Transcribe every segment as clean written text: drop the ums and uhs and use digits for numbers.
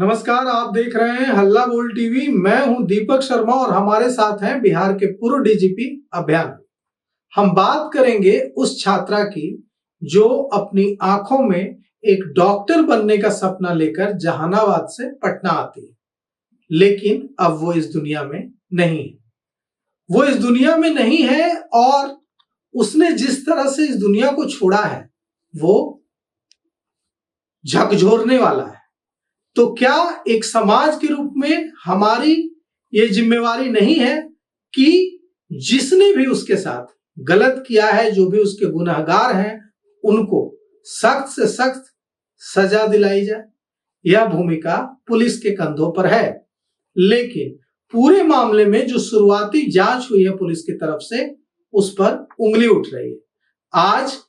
नमस्कार, आप देख रहे हैं हल्ला बोल टीवी। मैं हूं दीपक शर्मा और हमारे साथ हैं बिहार के पूर्व डीजीपी अभियान। हम बात करेंगे उस छात्रा की जो अपनी आंखों में एक डॉक्टर बनने का सपना लेकर जहानाबाद से पटना आती है, लेकिन अब वो इस दुनिया में नहीं है। वो इस दुनिया में नहीं है और उसने जिस तरह से इस दुनिया को छोड़ा है वो झकझोरने वाला है। तो क्या एक समाज के रूप में हमारी ये जिम्मेवारी नहीं है कि जिसने भी उसके साथ गलत किया है, जो भी उसके गुनहगार हैं, उनको सख्त से सख्त सजा दिलाई जाए? यह भूमिका पुलिस के कंधों पर है, लेकिन पूरे मामले में जो शुरुआती जांच हुई है पुलिस की तरफ से, उस पर उंगली उठ रही है। आज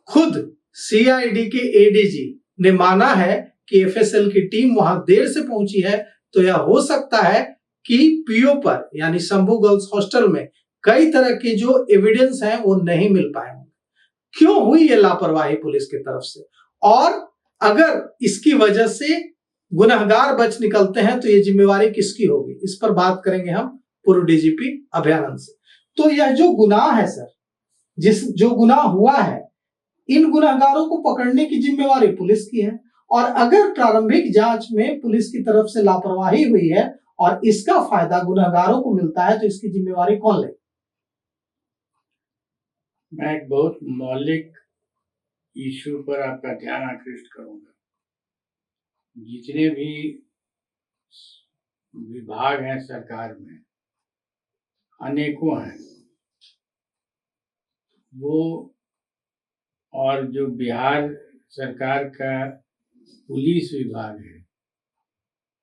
खुद सीआईडी के एडीजी ने माना है कि एफएसएल की टीम वहां देर से पहुंची है, तो यह हो सकता है कि पीओ पर यानी शंभू गर्ल्स हॉस्टल में कई तरह के जो एविडेंस हैं वो नहीं मिल पाए होंगे। क्यों हुई ये लापरवाही पुलिस की तरफ से, और अगर इसकी वजह से गुनहगार बच निकलते हैं तो ये जिम्मेवारी किसकी होगी? इस पर बात करेंगे हम पूर्व डीजीपी अभयानंद से। तो यह जो गुनाह है सर, जो गुनाह हुआ है, इन गुनहगारों को पकड़ने की जिम्मेवारी पुलिस की है, और अगर प्रारंभिक जांच में पुलिस की तरफ से लापरवाही हुई है और इसका फायदा गुनहगारों को मिलता है, तो इसकी जिम्मेवारी कौन ले? मैं एक बहुत मौलिक इशू पर आपका ध्यान आकृष्ट करूंगा। जितने भी विभाग हैं सरकार में, अनेकों हैं वो, और जो बिहार सरकार का पुलिस विभाग है,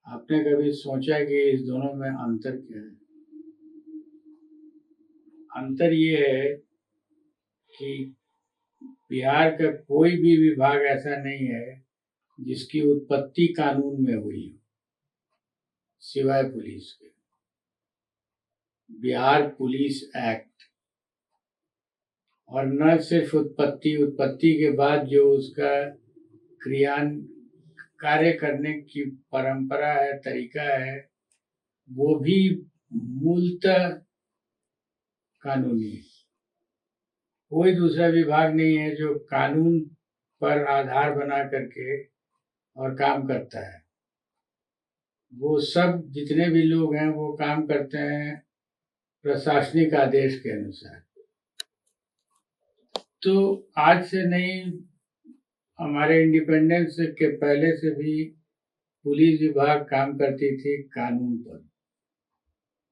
आपने कभी सोचा कि इस दोनों में अंतर क्या है? अंतर ये है कि बिहार का कोई भी विभाग ऐसा नहीं है जिसकी उत्पत्ति कानून में हुई हो, सिवाय पुलिस के। बिहार पुलिस एक्ट, और न सिर्फ उत्पत्ति के बाद जो उसका कार्य करने की परंपरा है, तरीका है, वो भी मूलतः कानूनी है। कोई दूसरा विभाग नहीं है जो कानून पर आधार बना करके और काम करता है। वो सब जितने भी लोग हैं वो काम करते हैं प्रशासनिक आदेश के अनुसार। तो आज से नहीं, हमारे इंडिपेंडेंस के पहले से भी पुलिस विभाग काम करती थी कानून पर,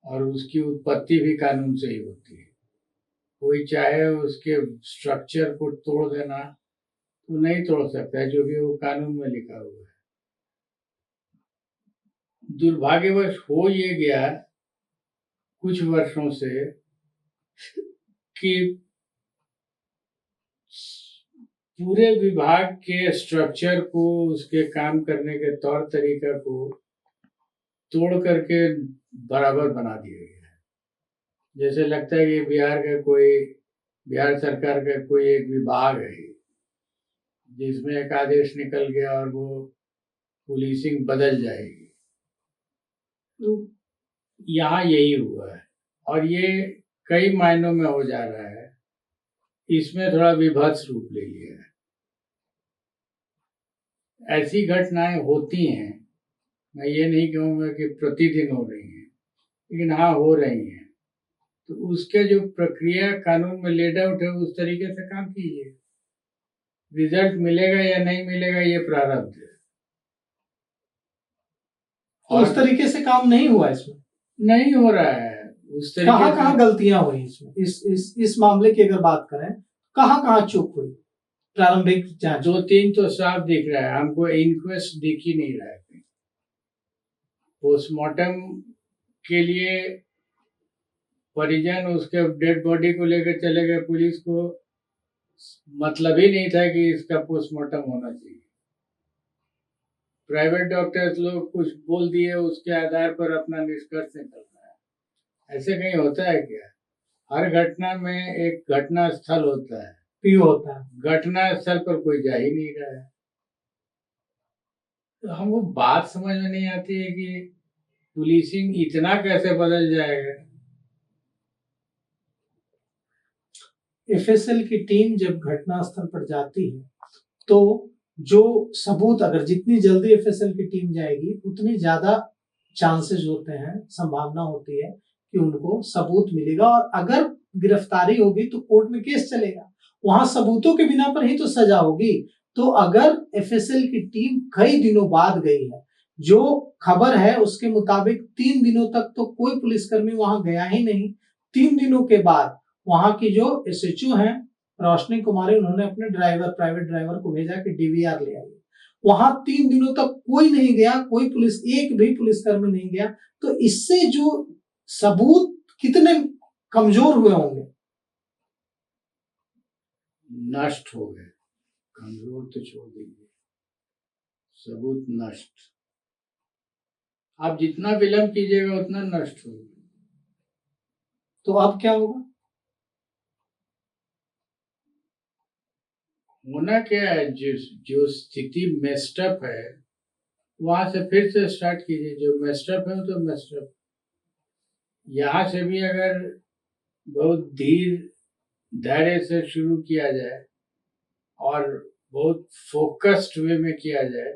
और उसकी उत्पत्ति भी कानून से ही होती है। कोई चाहे उसके स्ट्रक्चर को तोड़ देना तो नहीं तोड़ सकता है, जो भी वो कानून में लिखा हुआ है। दुर्भाग्यवश हो ये गया कुछ वर्षों से कि पूरे विभाग के स्ट्रक्चर को, उसके काम करने के तौर तरीका को तोड़ करके बराबर बना दिया गया है। जैसे लगता है कि बिहार सरकार का कोई एक विभाग है जिसमें एक आदेश निकल गया और वो पुलिसिंग बदल जाएगी। तो यहाँ यही हुआ है, और ये कई मायनों में हो जा रहा है। इसमें थोड़ा विभत्स रूप ले लिया है। ऐसी घटनाएं होती हैं, मैं ये नहीं कहूँगा कि प्रतिदिन हो रही हैं, लेकिन हाँ हो रही हैं। तो उसके जो प्रक्रिया कानून में लेड आउट है, उस तरीके से काम कीजिए। रिजल्ट मिलेगा या नहीं मिलेगा ये प्रारब्ध है। और उस तरीके से काम नहीं हुआ, इसमें नहीं हो रहा है उस तरीके। कहाँ गलतियां हुई इसमें? इस मामले की अगर बात करें, कहाँ चूक हुई? प्रारंभिक जांच 2-3 तो साफ दिख रहा है हमको, इंक्वेस्ट दिख ही नहीं रहा है। पोस्टमार्टम के लिए परिजन उसके डेड बॉडी को लेकर चले गए, पुलिस को मतलब ही नहीं था कि इसका पोस्टमार्टम होना चाहिए। प्राइवेट डॉक्टर्स लोग कुछ बोल दिए, उसके आधार पर अपना निष्कर्ष निकलता है। ऐसे कहीं होता है क्या? हर घटना में एक घटना स्थल होता है, पीओ होता है। घटना स्थल पर कोई जा ही नहीं रहा है। हमको बात समझ में नहीं आती है कि पुलिसिंग इतना कैसे बदल जाएगा। एफएसएल की टीम जब घटनास्थल पर जाती है तो जो सबूत, अगर जितनी जल्दी एफएसएल की टीम जाएगी उतनी ज्यादा चांसेस होते हैं, संभावना होती है कि उनको सबूत मिलेगा, और अगर गिरफ्तारी होगी तो कोर्ट में केस चलेगा, वहां सबूतों के बिना पर ही तो सजा होगी। तो अगर एफएसएल की टीम कई दिनों बाद गई है, जो खबर है उसके मुताबिक 3 दिनों तक तो कोई पुलिसकर्मी वहां गया ही नहीं। 3 दिनों के बाद वहां की जो एसएचओ हैं रोशनी कुमारी, उन्होंने अपने ड्राइवर, प्राइवेट ड्राइवर को भेजा कि डीवीआर ले आइए। वहां 3 दिनों तक कोई नहीं गया, कोई पुलिस, एक भी पुलिसकर्मी नहीं गया। तो इससे जो सबूत कितने कमजोर हुए होंगे, नष्ट हो गए। कमजोर तो छोड़ दीजिए, सबूत नष्ट। आप जितना विलंब कीजिएगा उतना नष्ट होगा। तो अब क्या होगा? होना क्या है, जो स्थिति मेस्टअप है वहां से फिर से स्टार्ट कीजिए। जो मेस्टअप है तो मेस्टअप, यहाँ से भी अगर बहुत धीर धैर्य से शुरू किया जाए और बहुत फोकस्ड वे में किया जाए,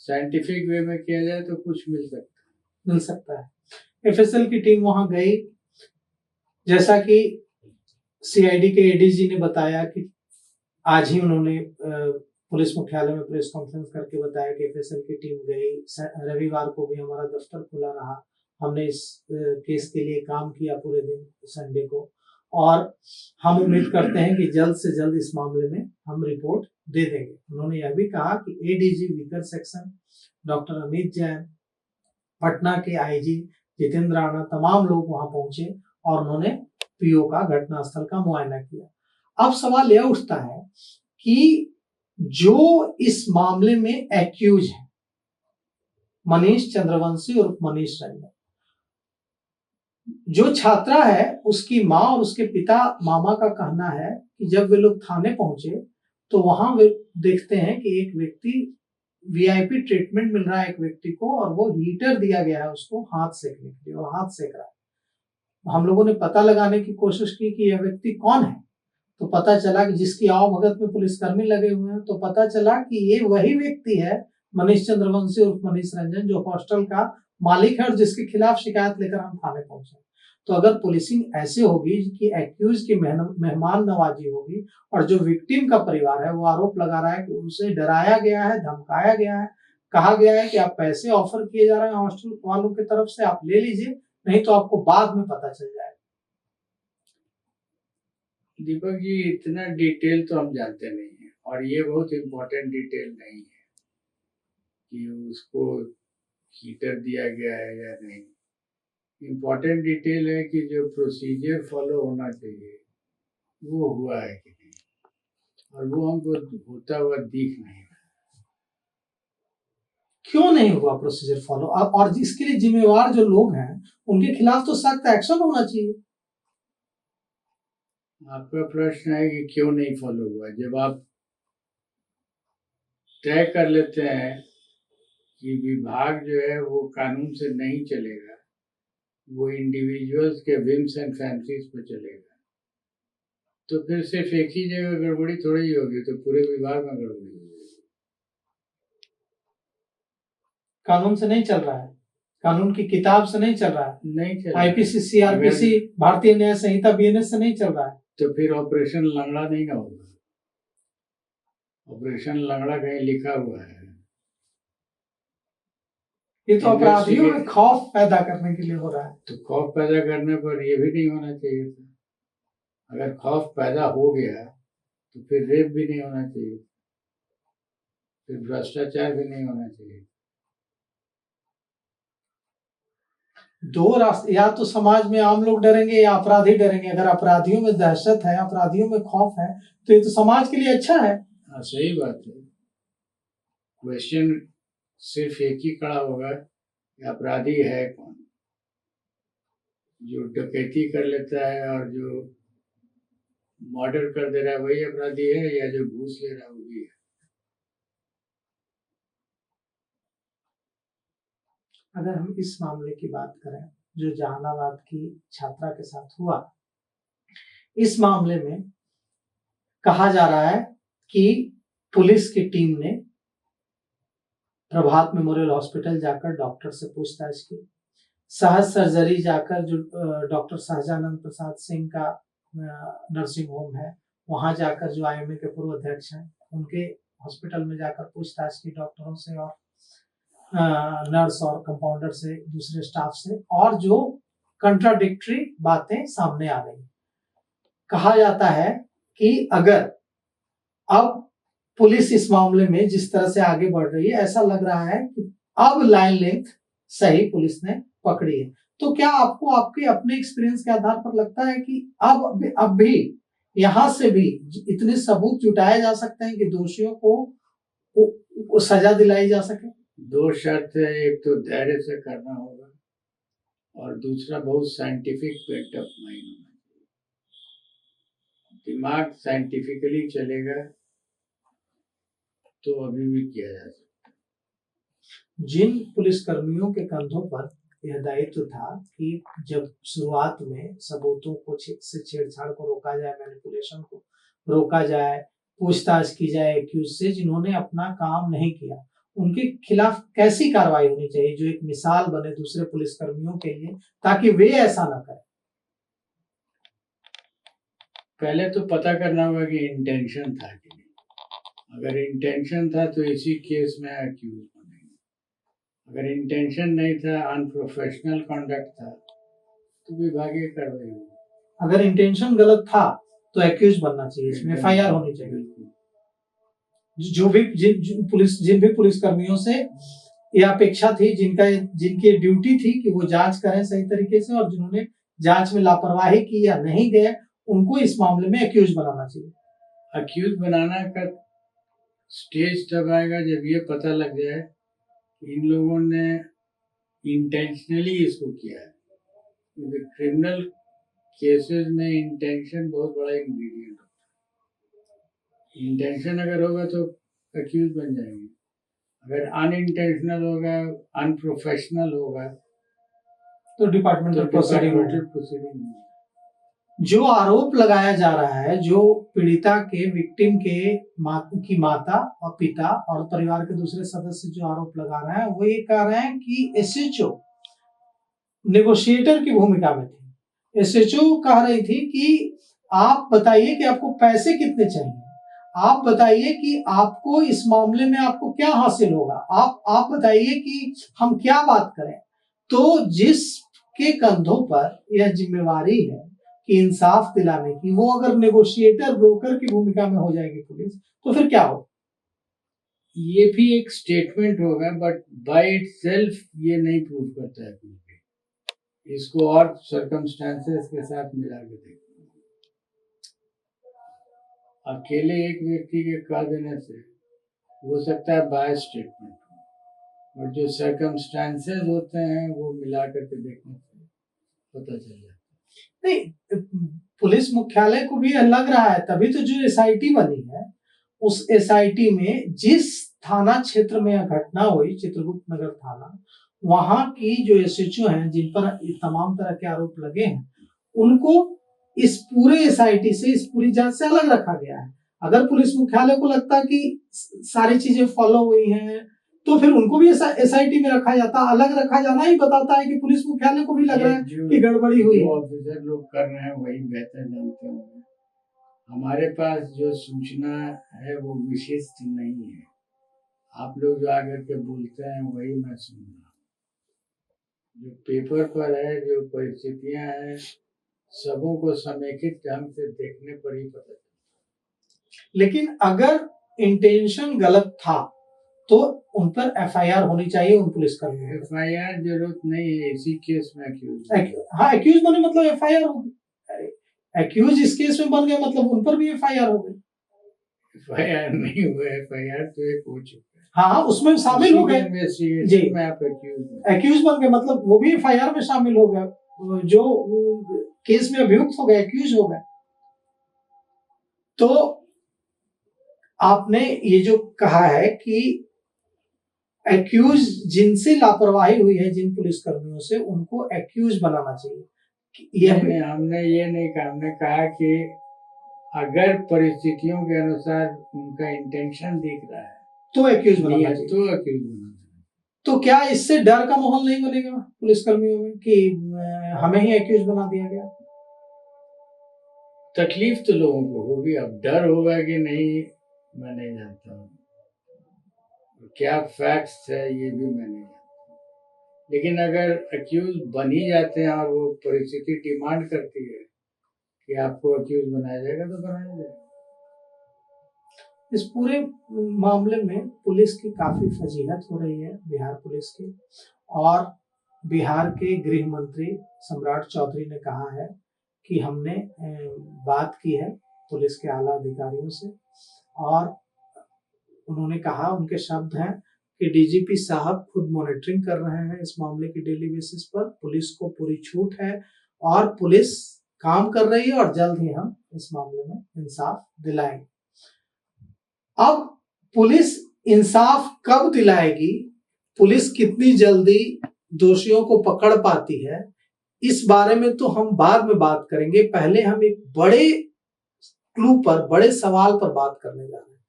साइंटिफिक वे में किया जाए तो कुछ मिल सकता है। एफएसएल की टीम वहां गई, जैसा कि सीआईडी के एडीजी ने बताया कि आज ही उन्होंने पुलिस मुख्यालय में प्रेस कॉन्फ्रेंस करके बताया कि एफएसएल की टीम गई। रविवार को भी हमारा दफ्तर खुला रहा, हमने इस केस के लिए काम किया पूरे दिन संडे को, और हम उम्मीद करते हैं कि जल्द से जल्द इस मामले में हम रिपोर्ट दे देंगे। उन्होंने यह भी कहा कि ADG weaker section doctor Amit Jain, Patna के आईजी जितेंद्र राणा, तमाम लोग वहां पहुंचे और उन्होंने पीओ का घटनास्थल का मुआयना किया। अब सवाल यह उठता है कि जो इस मामले में एक्यूज है मनीष चंद्रवंशी और मनीष रंजन, जो छात्रा है उसकी माँ और उसके पिता मामा का कहना है कि जब वे लोग थाने पहुंचे तो वहां वे देखते हैं कि एक व्यक्ति वीआईपी ट्रीटमेंट मिल रहा है एक व्यक्ति को, और वो हीटर दिया गया है उसको हाथ सेकने के लिए, और हाथ सेक रहा है। हम लोगों ने पता लगाने की कोशिश की कि यह व्यक्ति कौन है, तो पता चला कि जिसकी आवभगत में पुलिसकर्मी लगे हुए हैं, तो पता चला कि ये वही व्यक्ति है मनीष चंद्रवंशी और मनीष रंजन, जो हॉस्टल का मालिक है और जिसके खिलाफ शिकायत लेकर हम थाने पहुंचे। तो अगर पुलिसिंग ऐसे होगी कि एक्यूज की मेहमान नवाजी होगी, और जो विक्टिम का परिवार है वो आरोप लगा रहा है कि उसे डराया गया है, धमकाया गया है, कहा गया है कि आप पैसे ऑफर किए जा रहे हैं हॉस्टल वालों की तरफ से, आप ले लीजिए, नहीं तो आपको बाद में पता चल जाएगा। दीपक जी, इतना डिटेल तो हम जानते नहीं है, और ये बहुत इम्पोर्टेंट डिटेल नहीं है कि उसको हीटर दिया गया है या नहीं। इम्पोर्टेंट डिटेल है कि जो प्रोसीजर फॉलो होना चाहिए वो हुआ है कि नहीं, और वो हमको होता हुआ दिख नहीं रहा। क्यों नहीं हुआ प्रोसीजर फॉलो? और इसके लिए जिम्मेवार जो लोग हैं उनके खिलाफ तो सख्त एक्शन होना चाहिए। आपका प्रश्न है कि क्यों नहीं फॉलो हुआ। जब आप तय कर लेते हैं कि विभाग जो है वो कानून से नहीं चलेगा, वो इंडिविजुअल्स के विम्स एंड फैंसीज पर चलेगा, तो फिर सिर्फ एक ही जगह गड़बड़ी थोड़ी ही होगी, तो पूरे विभाग में गड़बड़ी होगी। कानून से नहीं चल रहा है, कानून की किताब से नहीं चल रहा है, नहीं चल आईपीसी, सीआरपीसी, भारतीय न्याय संहिता, बीएनएस से नहीं चल रहा है, तो फिर ऑपरेशन लंगड़ा नहीं ना होगा। ऑपरेशन लंगड़ा कहीं लिखा हुआ है। ये तो अपराधियों में खौफ पैदा करने के लिए हो रहा है। तो खौफ पैदा करने पर ये भी नहीं होना चाहिए था। अगर खौफ पैदा हो गया तो फिर रेप भी नहीं होना चाहिए, फिर भ्रष्टाचार भी नहीं होना चाहिए। दो रास्ते, या तो समाज में आम लोग डरेंगे या अपराधी डरेंगे। अगर अपराधियों में दहशत है, अपराधियों में खौफ है, तो ये तो समाज के लिए अच्छा है। हाँ, सही बात है। क्वेश्चन सिर्फ एक ही खड़ा होगा कि अपराधी है कौन। जो डकैती कर लेता है और जो मर्डर कर दे रहा है वही अपराधी है, या जो घूस ले रहा है वो भी है। अगर हम इस मामले की बात करें जो जहानाबाद की छात्रा के साथ हुआ, इस मामले में कहा जा रहा है कि पुलिस की टीम ने प्रभात मेमोरियल हॉस्पिटल जाकर डॉक्टर से पूछताछ की, सहज सर्जरी जाकर जो डॉक्टर सहजानंद प्रसाद सिंह का नर्सिंग होम है वहां जाकर जो आईएमए के पूर्व अध्यक्ष हैं उनके हॉस्पिटल में जाकर पूछताछ की डॉक्टरों से और नर्स और कंपाउंडर से, दूसरे स्टाफ से, और जो कंट्राडिक्टरी बातें सामने आ रही। कहा जाता है कि अगर अब पुलिस इस मामले में जिस तरह से आगे बढ़ रही है, ऐसा लग रहा है कि अब लाइन लेंथ सही पुलिस ने पकड़ी है। तो क्या आपको आपके अपने एक्सपीरियंस के आधार पर लगता है कि अब भी यहां से भी इतने सबूत जुटाए जा सकते हैं कि दोषियों को सजा दिलाई जा सके? दो शर्त है, एक तो धैर्य से करना होगा और दूसरा बहुत साइंटिफिक पॉइंट ऑफ माइंड होना चाहिए। दिमाग साइंटिफिकली चलेगा तो अभी भी किया जा सकता है। जिन पुलिसकर्मियों के कंधों पर यह दायित्व था कि जब शुरुआत में सबूतों को से छेड़छाड़ को रोका जाए, मैनिपुलेशन को रोका जाए, पूछताछ की जाए एक्यूज से, जिन्होंने अपना काम नहीं किया, उनके खिलाफ कैसी कार्रवाई होनी चाहिए जो एक मिसाल बने दूसरे पुलिसकर्मियों के लिए, ताकि वे ऐसा ना करें? पहले तो पता करना होगा कि इंटेंशन था कि नहीं। अगर इंटेंशन था तो इसी केस में एक्यूज बनेंगे। अगर इंटेंशन नहीं था, अनप्रोफेशनल कंडक्ट था, तो विभागीय कार्रवाई होगी। अगर इंटेंशन गलत था तो एक्यूज बनना चाहिए, इसमें एफआईआर होनी चाहिए। जो भी जिन भी पुलिसकर्मियों से यह अपेक्षा थी, जिनकी ड्यूटी थी कि वो जांच करें सही तरीके से, और जिन्होंने जांच में लापरवाही की या नहीं गए, उनको इस मामले में एक्यूज बनाना चाहिए। एक्यूज बनाना का स्टेज तब आएगा जब ये पता लग जाए कि इन लोगों ने इंटेंशनली इसको किया है, क्योंकि क्रिमिनल केसेस में इंटेंशन बहुत बड़ा इंग्रेडिएंट होता है। इंटेंशन अगर होगा तो एक्यूज बन जाएंगे, अगर अनइंटेंशनल होगा, अनप्रोफेशनल होगा तो डिपार्टमेंटल प्रोसीडिंग। जो आरोप लगाया जा रहा है, जो पीड़िता के विक्टिम की माता और पिता और परिवार के दूसरे सदस्य जो आरोप लगा रहे हैं, वो ये कह रहे हैं कि एसएचओ नेगोशिएटर की भूमिका में थी। एसएचओ कह रही थी कि आप बताइए कि आपको पैसे कितने चाहिए, आप बताइए कि आपको इस मामले में आपको क्या हासिल होगा, आप बताइए कि हम क्या बात करें। तो जिसके कंधों पर यह जिम्मेवारी है कि इंसाफ दिलाने की, वो अगर नेगोशिएटर ब्रोकर की भूमिका में हो जाएगी पुलिस, तो फिर क्या हो? ये भी एक स्टेटमेंट होगा, बट बाय इटसेल्फ ये नहीं प्रूव करता है कुछ भी। इसको और सर्कमस्टेंसेस के साथ मिला के देखो। अकेले एक व्यक्ति के कह देने से हो सकता है बाय स्टेटमेंट, और जो सर्कमस्टेंसेस होते हैं वो मिला करके देखने से पता चल जाता है। नहीं, पुलिस मुख्यालय को भी लग रहा है, तभी तो जो एसआईटी बनी है, उस एसआईटी में जिस थाना क्षेत्र में यह घटना हुई, चित्रगुप्त नगर थाना, वहां की जो एसएचओ हैं जिन पर तमाम तरह के आरोप लगे हैं, उनको इस पूरे एसआईटी से, इस पूरी जांच से अलग रखा गया है। अगर पुलिस मुख्यालय को लगता है कि सारी चीजें फॉलो हुई हैं, तो फिर उनको भी एसआईटी में रखा जाता। अलग रखा जाना ही बताता है कि पुलिस मुख्यालय को भी लग रहा है कि गड़बड़ी हुई है। ऑफिसर लोग कर रहे हैं वही बेहतर जानते होंगे। हमारे पास जो सूचना है वो विशिष्ट नहीं है। आप लोग जो आकर के बोलते हैं वही मैं सुन रहा हूँ। जो पेपर पर है, जो परिस्थितियां हैं, सबों को समेकित ढंग से देखने पर ही पता चलता। लेकिन अगर इंटेंशन गलत था तो उन पर एफआईआर होनी चाहिए, उन पुलिसकर्मियों। एफआईआर जरूरत नहीं है इसी केस में। हाँ, एक्यूज बने मतलब एफआईआर होगी। एक्यूज इस केस में बन गए मतलब उन पर भी एफआईआर हो गई। एफआईआर नहीं हुआ, एफआईआर तो एक हो चुका है। हाँ, उसमें शामिल हो गए जी, एक्यूज बन गए मतलब वो भी एफआईआर में शामिल हो गए, जो केस में अभियुक्त हो गए, एक्यूज हो गए। तो आपने ये जो कहा है कि एक्यूज जिनसे लापरवाही हुई है, जिन पुलिसकर्मियों से, उनको एक्यूज बनाना चाहिए। यह नहीं, हमने ये नहीं कहा, हमने कहा कि अगर परिस्थितियों के अनुसार उनका इंटेंशन दिख रहा है तो एक्यूज बनाना चाहिए, तो एक्यूज बनाना चाहिए। तो क्या इससे डर का माहौल नहीं बनेगा पुलिसकर्मियों में कि हमें ही एक्यूज बना दिया गया? तकलीफ तो लोगों को होगी, अब डर होगा कि नहीं मैं नहीं जानता हूँ, क्या फैक्ट्स है ये भी मैं नहीं जानता, लेकिन अगर अक्यूज बन ही जाते हैं और वो परिस्थिति डिमांड करती है कि आपको अक्यूज बनाया जाएगा तो बनाया जाएगा। इस पूरे मामले में पुलिस की काफी फजीहत हो रही है, बिहार पुलिस की। और बिहार के गृह मंत्री सम्राट चौधरी ने कहा है कि हमने बात की है पुलिस के आला अधिकारियों से, और उन्होंने कहा, उनके शब्द हैं कि डीजीपी साहब खुद मॉनिटरिंग कर रहे हैं इस मामले की डेली बेसिस पर, पुलिस को पूरी छूट है और पुलिस काम कर रही है और जल्द ही हम इस मामले में इंसाफ दिलाएंगे। अब पुलिस इंसाफ कब दिलाएगी, पुलिस कितनी जल्दी दोषियों को पकड़ पाती है, इस बारे में तो हम बाद में बात करेंगे। पहले हम एक बड़े क्लू पर, बड़े सवाल पर बात करने जा रहे हैं।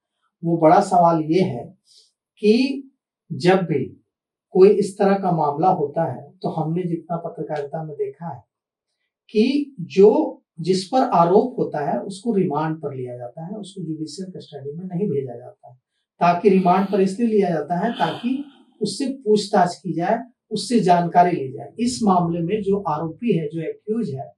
वो बड़ा सवाल ये है कि जब भी कोई इस तरह का मामला होता है तो हमने जितना पत्रकारिता में देखा है कि जिस पर आरोप होता है उसको रिमांड पर लिया जाता है, उसको जुडिशियल कस्टडी में नहीं भेजा जाता है। ताकि रिमांड पर इसलिए लिया जाता है ताकि उससे पूछताछ की जाए, उससे जानकारी ली जाए। इस मामले में जो आरोपी है, जो एक्यूज है,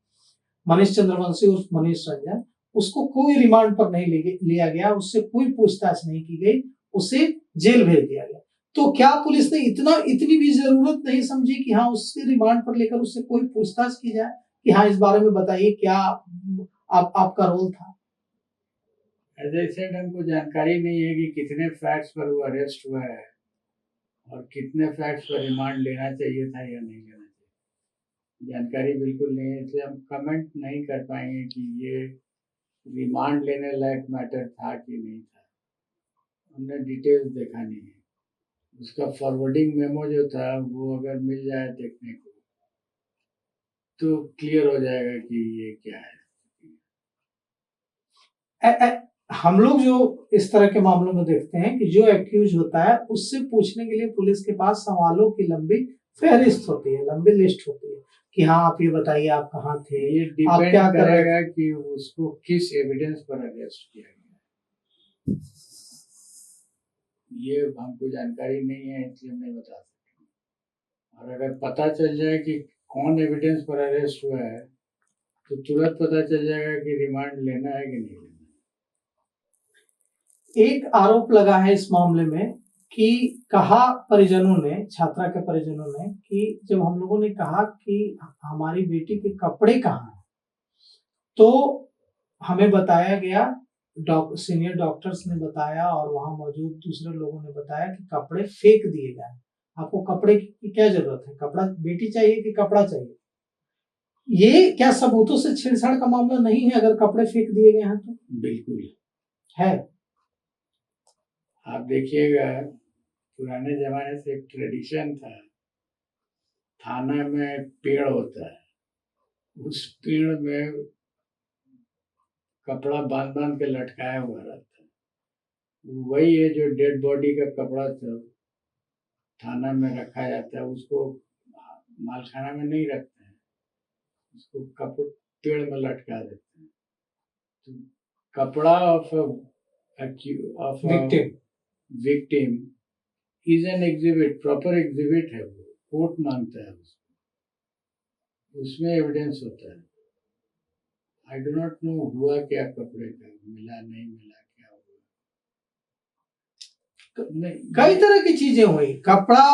मनीष चंद्रवंशी उर्फ मनीष रंजन, उसको कोई रिमांड पर नहीं लिया गया, उससे कोई पूछताछ नहीं की गई, उसे जेल भेज दिया गया। तो क्या पुलिस ने इतनी भी जरूरत नहीं समझी कि हाँ उससे रिमांड पर लेकर उससे कोई पूछताछ की जाए कि हाँ इस बारे में बताइए क्या आपका रोल था? एज आई सेड, हमको जानकारी नहीं है कि कितने फैक्ट्स पर वो अरेस्ट हुआ है और कितने फैक्ट्स पर रिमांड लेना चाहिए था या नहीं लेना चाहिए, जानकारी बिल्कुल नहीं है, इसलिए हम कमेंट नहीं कर पाएंगे कि ये रिमांड लेने लायक मैटर था कि नहीं था। हमने डिटेल्स देखा नहीं है। उसका फॉरवर्डिंग मेमो जो था वो अगर मिल जाए देखने को तो क्लियर हो जाएगा कि ये क्या है। हम लोग जो इस तरह के मामलों में देखते हैं कि जो एक्यूज होता है उससे पूछने के लिए पुलिस के पास सवालों की लंबी फहरिस्त होती है, लंबी लिस्ट होती है कि हाँ आप ये बताइए आप कहाँ थे, ये आप क्या कर रहे करेगा कि उसको किस एविडेंस पर अरेस्ट किया गया, ये हमको जानकारी नहीं है, इसलिए नहीं बता सकते। और अगर पता चल जाए कि कौन एविडेंस पर अरेस्ट हुआ है तो तुरंत पता चल जाएगा कि रिमांड लेना है कि नहीं लेना। एक आरोप लगा है इस मामले में कि कहा परिजनों ने, छात्रा के परिजनों ने, कि जब हम लोगों ने कहा कि हमारी बेटी के कपड़े कहाँ हैं तो हमें बताया गया, सीनियर डॉक्टर्स ने बताया और वहां मौजूद दूसरे लोगों ने बताया कि कपड़े फेंक दिए गए। आपको कपड़े की क्या जरूरत है? कपड़ा बेटी चाहिए कि कपड़ा चाहिए? ये क्या सबूतों से छेड़छाड़ का मामला नहीं है अगर कपड़े फेंक दिए गए हैं तो? बिल्कुल है। आप देखिएगा, पुराने जमाने से एक ट्रेडिशन था, थाना में पेड़ होता है, उस पेड़ में कपड़ा बांध बांध के लटकाया हुआ रहता है। वही है जो डेड बॉडी का कपड़ा था थाना में रखा जाता है, उसको मालखाना में नहीं रखते हैं, उसको पेड़ में लटका देते हैं। तो कपड़ा of victim is an exhibit, proper exhibit है, वो कोर्ट मांगता है उसको, उसमें एविडेंस होता है। आई डो नॉट नो हुआ क्या, कपड़े का मिला नहीं मिला, क्या हुआ, कई तरह की चीजें हुई। कपड़ा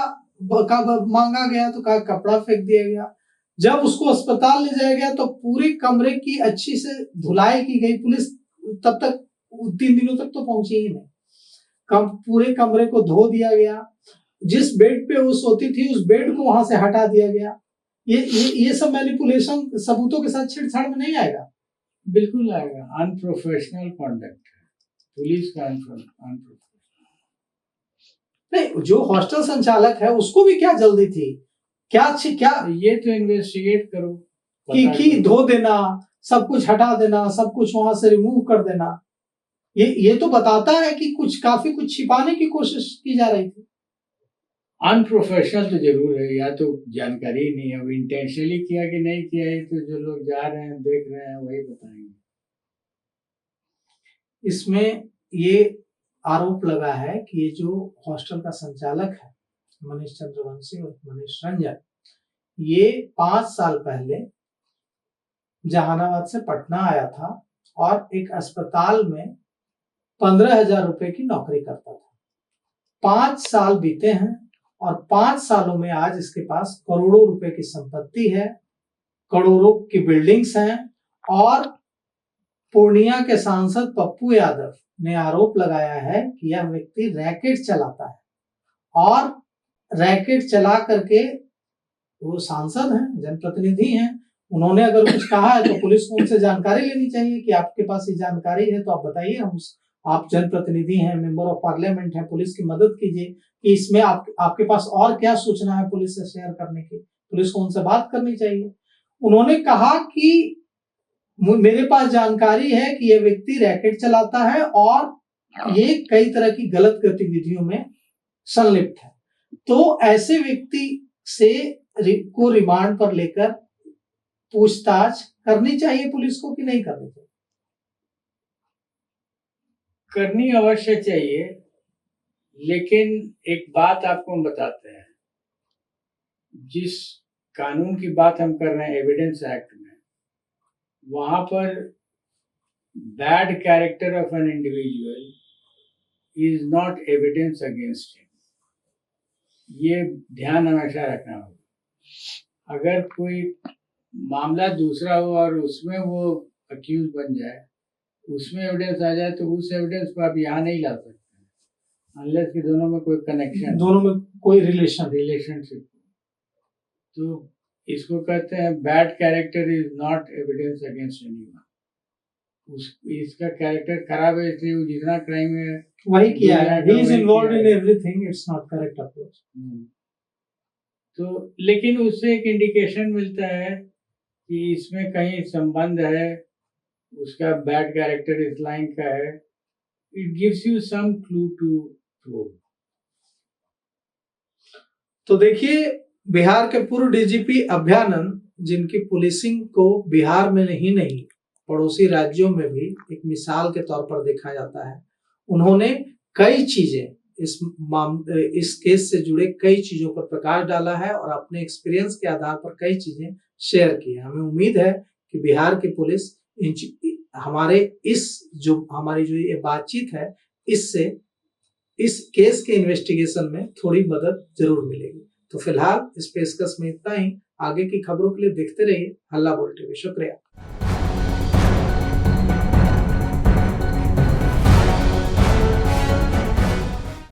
मांगा गया तो कहा कपड़ा फेंक दिया गया, जब उसको अस्पताल ले जाया गया तो पूरे कमरे की अच्छी से धुलाई की गई, पुलिस तब तक 3 दिनों तक तो पहुंची ही नहीं, पूरे कमरे को धो दिया गया, जिस बेड पे वो सोती थी उस बेड को वहां से हटा दिया गया। ये सब मैनिपुलेशन सबूतों के साथ छेड़छाड़ में नहीं आएगा? बिल्कुल आएगा। अनप्रोफेशनल कॉन्डक्ट है पुलिस का, अनप्रोफेशनल। नहीं, जो हॉस्टल संचालक है उसको भी क्या जल्दी थी, क्या ये तो इन्वेस्टिगेट करो कि धो देना, सब कुछ हटा देना, सब कुछ वहां से रिमूव कर देना, ये तो बताता है कि काफी कुछ छिपाने की कोशिश की जा रही थी। अनप्रोफेशनल तो जरूर है, या तो जानकारी नहीं है, अब इंटेंशनली किया कि नहीं किया, ये तो जो लोग जा रहे हैं देख रहे हैं वही बताएंगे। इसमें ये आरोप लगा है कि ये जो हॉस्टल का संचालक है मनीष चंद्रवंशी और मनीष रंजन, ये 5 साल पहले जहानाबाद से पटना आया था और एक अस्पताल में 15,000 रुपए की नौकरी करता था। 5 साल बीते हैं और 5 सालों में आज इसके पास करोड़ों रुपए की संपत्ति है, करोड़ों की बिल्डिंग्स हैं, और पूर्णिया के सांसद पप्पू यादव ने आरोप लगाया है कि यह व्यक्ति रैकेट चलाता है और रैकेट चला करके, वो सांसद हैं, जनप्रतिनिधि हैं, उन्होंने अगर कुछ कहा है तो पुलिस को उनसे जानकारी लेनी चाहिए कि आपके पास ये जानकारी है तो आप बताइए, आप जनप्रतिनिधि हैं, मेंबर ऑफ पार्लियामेंट हैं, पुलिस की मदद कीजिए कि इसमें आपके पास और क्या सूचना है पुलिस से शेयर करने की, पुलिस को उनसे बात करनी चाहिए। उन्होंने कहा कि मेरे पास जानकारी है कि यह व्यक्ति रैकेट चलाता है और ये कई तरह की गलत गतिविधियों में संलिप्त है, तो ऐसे व्यक्ति से को रिमांड पर लेकर पूछताछ करनी चाहिए पुलिस को कि नहीं करनी चाहिए? करनी अवश्य चाहिए, लेकिन एक बात आपको हम बताते हैं, जिस कानून की बात हम कर रहे हैं एविडेंस एक्ट में, वहां पर bad character of an individual is not evidence against him, ये ध्यान हमेशा रखना होगा। अगर कोई मामला दूसरा हो और उसमें वो अक्यूज बन जाए, उसमें एविडेंस आ जाए, तो उस एविडेंस को आप यहाँ नहीं ला सकते अनलेस कि दोनों में कोई कनेक्शन, दोनों में कोई रिलेशनशिप। तो इसको कहते हैं bad character is not evidence against anyone. इसका कैरेक्टर खराब है, इसलिए वो जितना क्राइम है वही किया है, he is involved in everything, it's not correct approach। तो लेकिन उससे एक इंडिकेशन मिलता है कि इसमें कहीं संबंध है, उसका बैड कैरेक्टर इस लाइन का है, it gives you some clue to prove. तो देखिए, बिहार के पूर्व डीजीपी अभयानंद, जिनकी पुलिसिंग को बिहार में नहीं पड़ोसी राज्यों में भी एक मिसाल के तौर पर देखा जाता है, उन्होंने कई चीजें इस केस से जुड़े कई चीजों पर प्रकाश डाला है और अपने एक्सपीरियंस के आधार पर कई चीजें शेयर की है। हमें उम्मीद है कि बिहार की पुलिस हमारी जो ये बातचीत है, इससे इस केस के इन्वेस्टिगेशन में थोड़ी मदद जरूर मिलेगी। तो फिलहाल इस पेशकश में इतना ही। आगे की खबरों के लिए देखते रहिए हल्ला बोल टीवी। शुक्रिया।